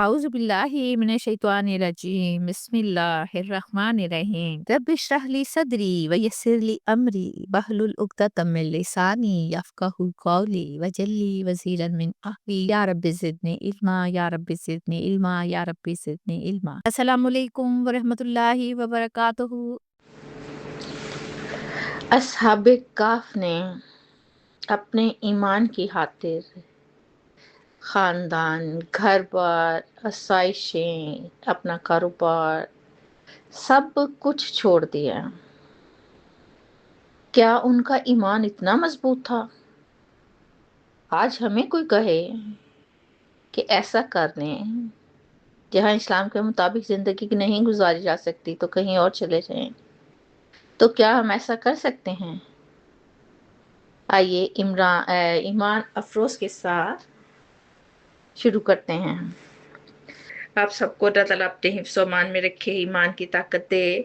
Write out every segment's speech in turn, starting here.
أعوذ بالله من الشيطان الرجيم بسم الله الرحمن الرحيم رب اشرح لي صدري ويسر لي أمري واحلل عقدة من لساني يفقهوا قولي واجعل لي وزيرا من أهلي يا رب زدني علما يا رب زدني علما يا رب زدني علما السلام علیکم ورحمۃ اللہ وبرکاتہ۔ اصحاب کہف نے اپنے ایمان کی خاطر خاندان، گھر بار، آسائشیں، اپنا کاروبار سب کچھ چھوڑ دیا۔ کیا ان کا ایمان اتنا مضبوط تھا؟ آج ہمیں کوئی کہے کہ ایسا کر لیں، جہاں اسلام کے مطابق زندگی نہیں گزاری جا سکتی تو کہیں اور چلے جائیں، تو کیا ہم ایسا کر سکتے ہیں؟ آئیے ایمان افروز کے ساتھ شروع کرتے ہیں۔ آپ سب کو اللہ تعالیٰ اپنے حفظ و امان میں رکھے، ایمان کی طاقت دے،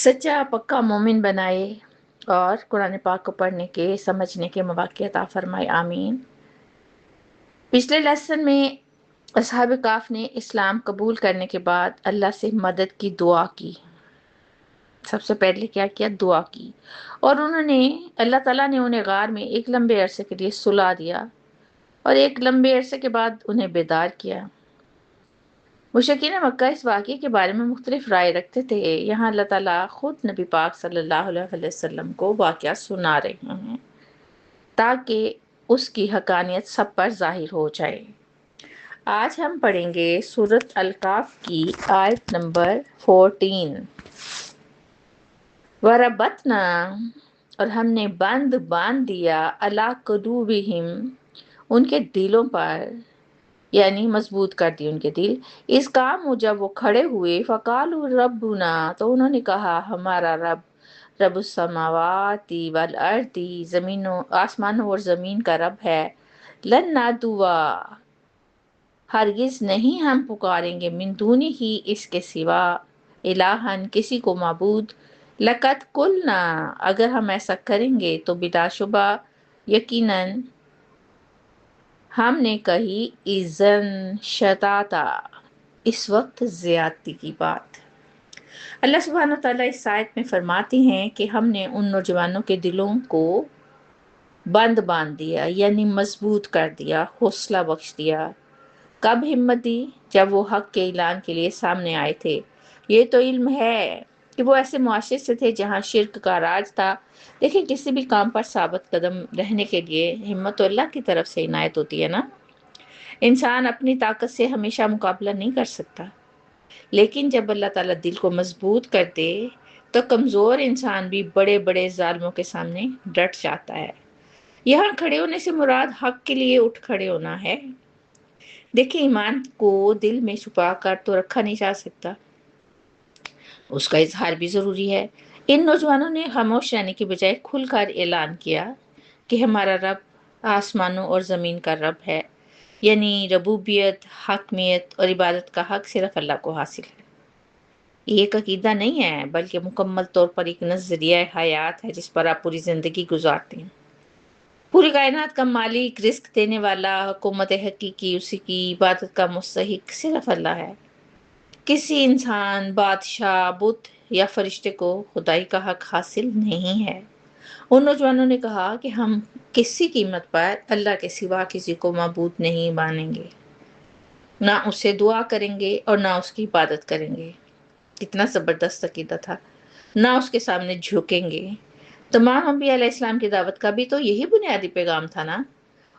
سچا پکا مومن بنائے اور قرآن پاک کو پڑھنے کے، سمجھنے کے مواقع عطا فرمائے، آمین۔ پچھلے لیسن میں اصحاب کہف نے اسلام قبول کرنے کے بعد اللہ سے مدد کی دعا کی۔ سب سے پہلے کیا کیا؟ دعا کی، اور اللہ تعالیٰ نے انہیں غار میں ایک لمبے عرصے کے لیے سلا دیا اور ایک لمبے عرصے کے بعد انہیں بیدار کیا۔ مشرکین مکہ اس واقعے کے بارے میں مختلف رائے رکھتے تھے۔ یہاں اللہ تعالیٰ خود نبی پاک صلی اللہ علیہ وسلم کو واقعہ سنا رہے ہیں تاکہ اس کی حقانیت سب پر ظاہر ہو جائے۔ آج ہم پڑھیں گے سورۃ الکہف کی آیت نمبر 14۔ وَرَبَطْنَا، اور ہم نے باندھ دیا، عَلَىٰ قُلُوبِهِمْ، ان کے دلوں پر، یعنی مضبوط کر دی ان کے دل، اس کام جب وہ کھڑے ہوئے، فَقَالُوا رَبُّنَا، تو انہوں نے کہا ہمارا رب السماوات والارض، آسمانوں اور زمین کا رب ہے، لن ندعو، ہرگز نہیں ہم پکاریں گے، من دونہ ہی، اس کے سوا، الہن، کسی کو معبود، لقد قلنا، اگر ہم ایسا کریں گے تو بلا شبہ، یقیناً ہم نے کہی، اذن شتاتا، اس وقت زیادتی کی بات۔ اللہ سبحانہ وتعالیٰ اس آیت میں فرماتے ہیں کہ ہم نے ان نوجوانوں کے دلوں کو باندھ دیا، یعنی مضبوط کر دیا، حوصلہ بخش دیا۔ کب ہمت دی؟ جب وہ حق کے اعلان کے لیے سامنے آئے تھے۔ یہ تو علم ہے کہ وہ ایسے معاشرے سے تھے جہاں شرک کا راج تھا، لیکن کسی بھی کام پر ثابت قدم رہنے کے لیے ہمت تو اللہ کی طرف سے عنایت ہوتی ہے نا۔ انسان اپنی طاقت سے ہمیشہ مقابلہ نہیں کر سکتا، لیکن جب اللہ تعالیٰ دل کو مضبوط کر دے تو کمزور انسان بھی بڑے بڑے ظالموں کے سامنے ڈٹ جاتا ہے۔ یہاں کھڑے ہونے سے مراد حق کے لیے اٹھ کھڑے ہونا ہے۔ دیکھیں، ایمان کو دل میں چھپا کر تو رکھا نہیں جا سکتا، اس کا اظہار بھی ضروری ہے۔ ان نوجوانوں نے خاموش رہنے کی بجائے کھل کر اعلان کیا کہ ہمارا رب آسمانوں اور زمین کا رب ہے، یعنی ربوبیت، حاکمیت اور عبادت کا حق صرف اللہ کو حاصل ہے۔ یہ ایک عقیدہ نہیں ہے، بلکہ مکمل طور پر ایک نظریہ حیات ہے جس پر آپ پوری زندگی گزارتے ہیں۔ پوری کائنات کا مالک، رزق دینے والا، حکومت حقیقی، اسی کی عبادت کا مستحق صرف اللہ ہے۔ کسی انسان، بادشاہ، بت یا فرشتے کو خدائی کا حق حاصل نہیں ہے۔ ان نوجوانوں نے کہا کہ ہم کسی قیمت پر اللہ کے سوا کسی کو معبود نہیں مانیں گے، نہ اسے دعا کریں گے اور نہ اس کی عبادت کریں گے۔ کتنا زبردست عقیدہ تھا! نہ اس کے سامنے جھکیں گے۔ تمام انبیاء علیہ السلام کی دعوت کا بھی تو یہی بنیادی پیغام تھا نا۔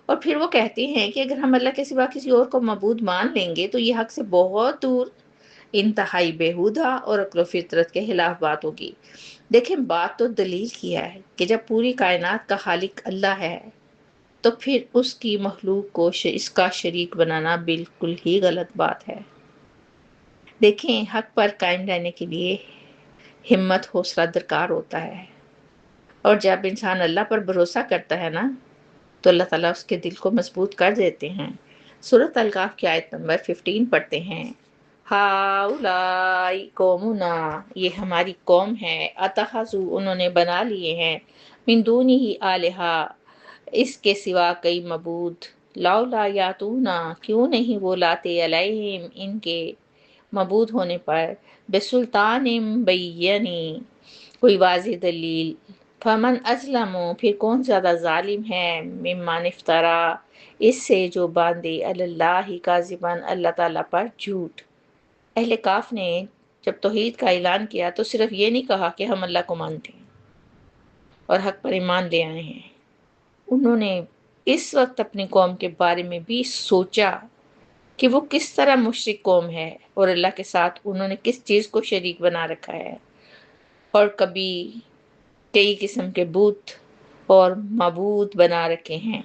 اور پھر وہ کہتے ہیں کہ اگر ہم اللہ کے سوا کسی اور کو معبود مان لیں گے تو یہ حق سے بہت دور، انتہائی بیہودہ اور عقل و فطرت کے خلاف بات ہوگی۔ دیکھیں، بات تو دلیل کی ہے کہ جب پوری کائنات کا خالق اللہ ہے تو پھر اس کی مخلوق کو اس کا شریک بنانا بالکل ہی غلط بات ہے۔ دیکھیں، حق پر قائم رہنے کے لیے ہمت، حوصلہ درکار ہوتا ہے، اور جب انسان اللہ پر بھروسہ کرتا ہے نا تو اللہ تعالیٰ اس کے دل کو مضبوط کر دیتے ہیں۔ سورۃ الکہف کی آیت نمبر 15 پڑھتے ہیں۔ ہؤلاء قومنا، یہ ہماری قوم ہے، اتخذوا، انہوں نے بنا لیے ہیں، من دونہ آلہہ، اس کے سوا کئی معبود، لولا یاتونا، کیوں نہیں وہ لاتے علیہم ان کے مبعوث ہونے پر بسلطان بینی، کوئی واضح دلیل، فمن اسلم، پھر کون زیادہ ظالم ہے، ممن افترا، اس سے جو باندھے اللہ کاذباً، اللہ تعالیٰ پر جھوٹ۔ اہل کاف نے جب توحید کا اعلان کیا تو صرف یہ نہیں کہا کہ ہم اللہ کو مانتے ہیں اور حق پر ایمان لے آئے ہیں، انہوں نے اس وقت اپنی قوم کے بارے میں بھی سوچا کہ وہ کس طرح مشرک قوم ہے اور اللہ کے ساتھ انہوں نے کس چیز کو شریک بنا رکھا ہے، اور کبھی کئی قسم کے بت اور معبود بنا رکھے ہیں۔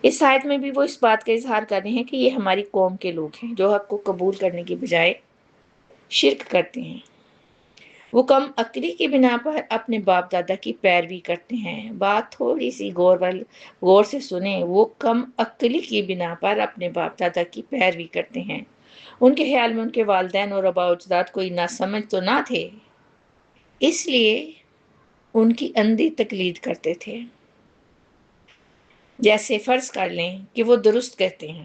اس آیت میں بھی وہ اس بات کا اظہار کر رہے ہیں کہ یہ ہماری قوم کے لوگ ہیں جو حق کو قبول کرنے کی بجائے شرک کرتے ہیں۔ وہ کم عقلی کی بنا پر اپنے باپ دادا کی پیروی کرتے ہیں۔ بات تھوڑی سی غور سے سنیں، وہ کم عقلی کی بنا پر اپنے باپ دادا کی پیروی کرتے ہیں۔ ان کے خیال میں ان کے والدین اور آباء و اجداد کوئی ناسمجھ تو نہ تھے، اس لیے ان کی اندھی تقلید کرتے تھے۔ جیسے فرض کر لیں کہ وہ درست کہتے ہیں،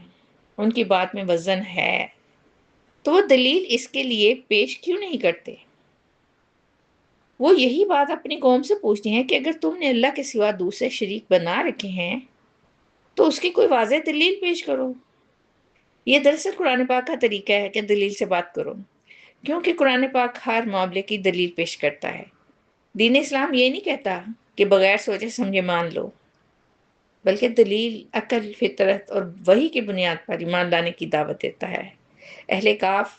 ان کی بات میں وزن ہے، تو وہ دلیل اس کے لیے پیش کیوں نہیں کرتے؟ وہ یہی بات اپنی قوم سے پوچھتے ہیں کہ اگر تم نے اللہ کے سوا دوسرے شریک بنا رکھے ہیں تو اس کی کوئی واضح دلیل پیش کرو۔ یہ دراصل قرآن پاک کا طریقہ ہے کہ دلیل سے بات کرو، کیونکہ قرآن پاک ہر معاملے کی دلیل پیش کرتا ہے۔ دین اسلام یہ نہیں کہتا کہ بغیر سوچے سمجھے مان لو، بلکہ دلیل، عقل، فطرت اور وحی کی بنیاد پر ایمان لانے کی دعوت دیتا ہے۔ اہل کاف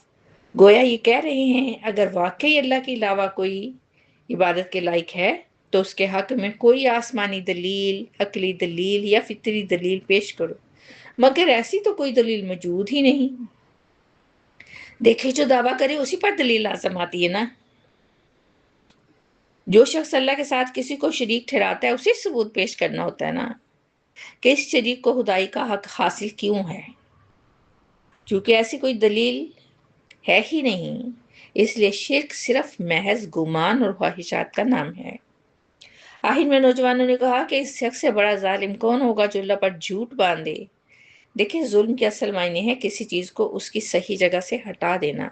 گویا یہ کہہ رہے ہیں اگر واقعی اللہ کے علاوہ کوئی عبادت کے لائق ہے تو اس کے حق میں کوئی آسمانی دلیل، عقلی دلیل یا فطری دلیل پیش کرو، مگر ایسی تو کوئی دلیل موجود ہی نہیں۔ دیکھیں جو دعویٰ کرے اسی پر دلیل لازم آتی ہے نا۔ جو شخص اللہ کے ساتھ کسی کو شریک ٹھہراتا ہے اسی ثبوت پیش کرنا ہوتا ہے نا کہ اس شریک کو خدائی کا حق حاصل کیوں ہے۔ چونکہ ایسی کوئی دلیل ہے ہی نہیں، اس لیے شرک صرف محض گمان اور خواہشات کا نام ہے۔ آخر میں نوجوانوں نے کہا کہ اس شخص سے بڑا ظالم کون ہوگا جو اللہ پر جھوٹ باندھے۔ دیکھیں ظلم کے اصل معنی ہے کسی چیز کو اس کی صحیح جگہ سے ہٹا دینا۔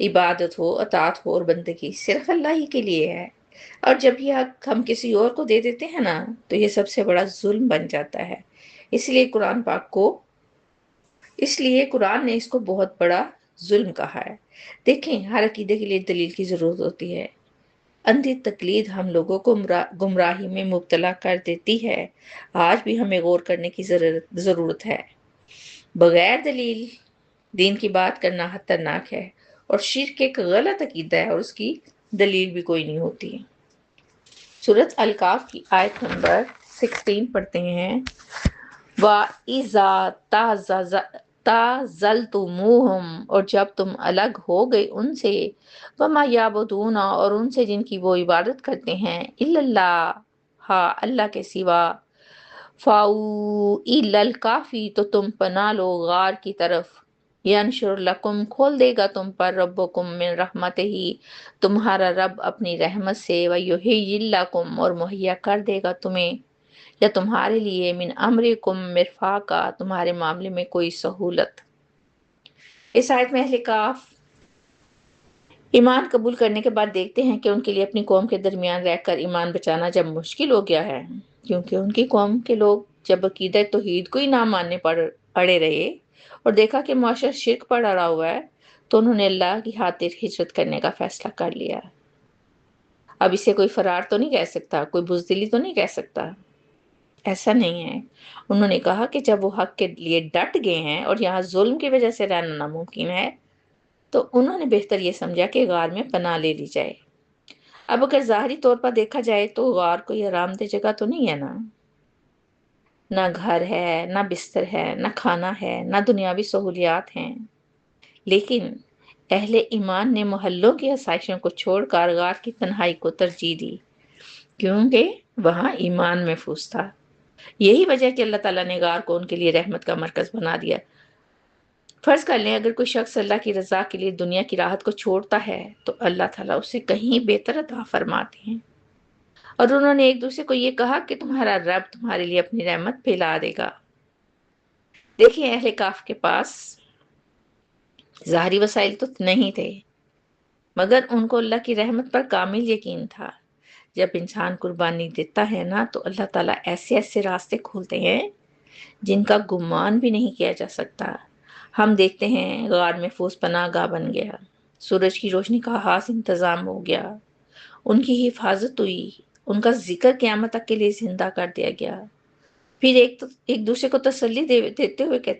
عبادت ہو، اطاعت ہو اور بندگی صرف اللہ ہی کے لیے ہے، اور جب یہ حق ہم کسی اور کو دے دیتے ہیں نا تو یہ سب سے بڑا ظلم بن جاتا ہے۔ اس لیے قرآن نے اس کو بہت بڑا ظلم کہا ہے۔ دیکھیں ہر عقیدے کے لیے دلیل کی ضرورت ہوتی ہے۔ اندھی تقلید ہم لوگوں کو گمراہی میں مبتلا کر دیتی ہے۔ آج بھی ہمیں غور کرنے کی ضرورت ہے۔ بغیر دلیل دین کی بات کرنا خطرناک ہے، اور شرک ایک غلط عقیدہ ہے اور اس کی دلیل بھی کوئی نہیں ہوتی۔ سورۃ الکاف کی آیت نمبر 16 پڑھتے ہیں، وَإِذَا تَعْزَلْتُمُوهُمْ، اور جب تم الگ ہو گئے ان سے، وَمَا يَعْبُدُونَ، اور ان سے جن کی وہ عبادت کرتے ہیں، إِلَّا اللَّهَ، ہاں اللہ کے سوا، فَأْوُوا إِلَى الْكَهْفِ، تو تم پناہ لو غار کی طرف، يَنشُرْ لَكُمْ، کھول دے گا تم پر، ربکم من رحمتہ، تمہارا رب اپنی رحمت سے، وَيُحْيِي لَكُمْ، اور مہیا کر دے گا تمہیں یا تمہارے لیے، من امرکم مرفاقا، تمہارے معاملے میں کوئی سہولت۔ اس آیت میں اہل کاف ایمان قبول کرنے کے بعد دیکھتے ہیں کہ ان کے لیے اپنی قوم کے درمیان رہ کر ایمان بچانا جب مشکل ہو گیا ہے، کیونکہ ان کی قوم کے لوگ جب عقیدہ توحید کو ہی نہ ماننے پر اڑے رہے اور دیکھا کہ معاشرہ شرک پر اڑا ہوا ہے، تو انہوں نے اللہ کی خاطر ہجرت کرنے کا فیصلہ کر لیا۔ اب اسے کوئی فرار تو نہیں کہہ سکتا، کوئی بزدلی تو نہیں کہہ سکتا، ایسا نہیں ہے۔ انہوں نے کہا کہ جب وہ حق کے لیے ڈٹ گئے ہیں اور یہاں ظلم کی وجہ سے رہنا ناممکن ہے، تو انہوں نے بہتر یہ سمجھا کہ غار میں پناہ لے لی جائے۔ اب اگر ظاہری طور پر دیکھا جائے تو غار کوئی آرام دہ جگہ تو نہیں ہے نا، نہ گھر ہے، نہ بستر ہے، نہ کھانا ہے، نہ دنیاوی سہولیات ہیں۔ لیکن اہل ایمان نے محلوں کی آسائشوں کو چھوڑ کر غار کی تنہائی کو ترجیح دی، کیونکہ وہاں ایمان محفوظ تھا۔ یہی وجہ ہے کہ اللہ تعالیٰ نے غار کو ان کے لیے رحمت کا مرکز بنا دیا۔ فرض کر لیں اگر کوئی شخص اللہ کی رضا کے لیے دنیا کی راحت کو چھوڑتا ہے تو اللہ تعالیٰ اسے کہیں بہتر عطا فرماتے ہیں۔ اور انہوں نے ایک دوسرے کو یہ کہا کہ تمہارا رب تمہارے لیے اپنی رحمت پھیلا دے گا۔ دیکھیں اہل کاف کے پاس ظاہری وسائل تو نہیں تھے، مگر ان کو اللہ کی رحمت پر کامل یقین تھا۔ جب انسان قربانی دیتا ہے نا تو اللہ تعالیٰ ایسے ایسے راستے کھولتے ہیں جن کا گمان بھی نہیں کیا جا سکتا۔ ہم دیکھتے ہیں غار محفوظ پناہ گاہ بن گیا، سورج کی روشنی کا خاص انتظام ہو گیا، ان کی حفاظت ہوئی، ان کا ذکر قیامت تک کے لیے زندہ کر دیا گیا۔ پھر ایک دوسرے کو تسلی دیتے ہوئے کہتے